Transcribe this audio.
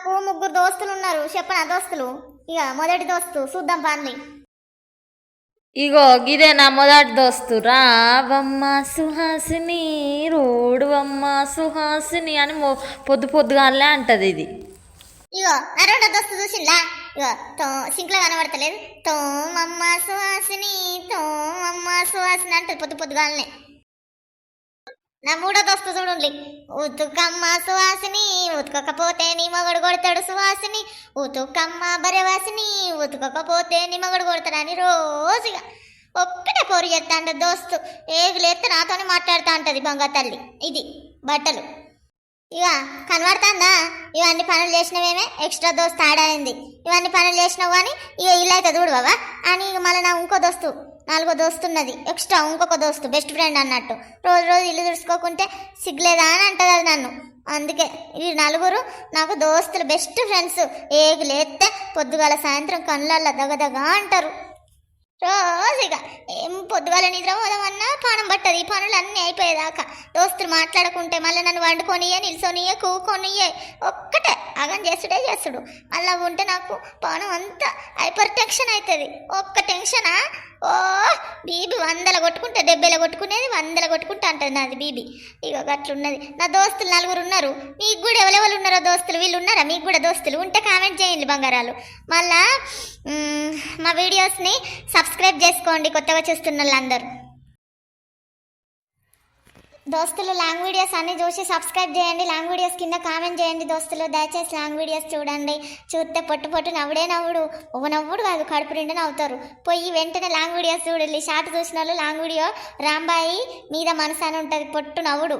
నాకు ముగ్గురు దోస్తులు ఉన్నారు, చెప్పనా దోస్తులు? ఇక మొదటి దోస్తు చూద్దాం పాండి. ఇగో గిదే నా మొదటి దోస్తు. రావమ్మ సుహాసిని రోడువమ్మ సుహాసిని అని పొద్దు పొద్దుగాలే అంటది ఇది. ఇగో నా రెండో దోస్తు చూసిందా? ఇగో సింక్లో కనబడతలేదు, తోమమ్మ సుహాసిని తోమమ్మ సుహాసిని అంటది పొద్దు పొద్దుగాలనే. నా మూడో దోస్తు చూడండి, ఉతుకమ్మ సుహాసిని ఉతుకోకపోతే నీ మగడు కొడతాడు సుహాసిని, ఉతుకమ్మ బరవాసిని ఉతుకోకపోతే నీ మగడు కొడతాడని రోజుగా ఒక్కటే కోరి చేస్తా అంట దోస్తు. ఏగులేస్తే నాతోనే మాట్లాడుతూ ఉంటుంది బంగా తల్లి. ఇది బట్టలు ఇక కనబడుతుందా? ఇవన్నీ పనులు చేసినవేమే ఎక్స్ట్రా దోస్తు ఆడైంది. ఇవన్నీ పనులు చేసినావు కానీ ఇక ఇల్లు అయితే చూడు బాబా అని మళ్ళీ నా ఇంకో దోస్తు నాలుగో దోస్తు ఉన్నది ఎక్స్ట్రా, ఇంకొక దోస్తు బెస్ట్ ఫ్రెండ్ అన్నట్టు. రోజు రోజు ఇల్లు తుడుచుకోకుంటే సిగ్గులేదా అని అంటది అది నన్ను. అందుకే ఈ నలుగురు నాకు దోస్తులు, బెస్ట్ ఫ్రెండ్స్. ఏగులేస్తే పొద్దుగాల సాయంత్రం కళ్ళల్లో దగదగా అంటారు. రోజుగా ఏం పొద్దుగాల నిద్ర పోదామన్నా పానం పట్టదు. ఈ పనులు అన్నీ అయిపోయేదాకా దోస్తులు మాట్లాడుకుంటే మళ్ళీ నన్ను వండుకొనియే నిల్చొనియే కూకొనియే ఒక్కటే అగం చేసుడు. మళ్ళీ ఉంటే నాకు పానం అంతా హైపర్ టెన్షన్ అవుతుంది. ఒక్క టెన్షనా ఓ బీబీ 100 కొట్టుకుంటే 70 కొట్టుకునేది 100 కొట్టుకుంటా అంటుంది నాది బీబీ. ఇక అట్లున్నది. నా దోస్తులు 4 ఉన్నారు. మీకు కూడా ఎవరెవరు ఉన్నారో దోస్తులు? వీళ్ళు ఉన్నారా మీకు కూడా దోస్తులు? ఉంటే కామెంట్ చేయండి బంగారాలు. మళ్ళా మా వీడియోస్ని సబ్స్క్రైబ్ చేసుకోండి కొత్తగా చూస్తున్న వాళ్ళందరూ. దోస్తులు లాంగ్ వీడియోస్ అన్నీ చూసి సబ్స్క్రైబ్ చేయండి. లాంగ్ వీడియోస్ కింద కామెంట్ చేయండి దోస్తులు. దయచేసి లాంగ్ వీడియోస్ చూడండి. చూస్తే పొట్టు నవ్వుడే నవ్వుడు, ఒక నవ్వుడు కాదు కడుపు నిండా నవ్వుతారు. పోయి వెంటనే లాంగ్ వీడియోస్ చూడండి. షార్ట్ చూసిన వాళ్ళు లాంగ్ వీడియో రాంబాయి మీద మనసు అని ఉంటుంది, పొట్టు నవ్వుడు.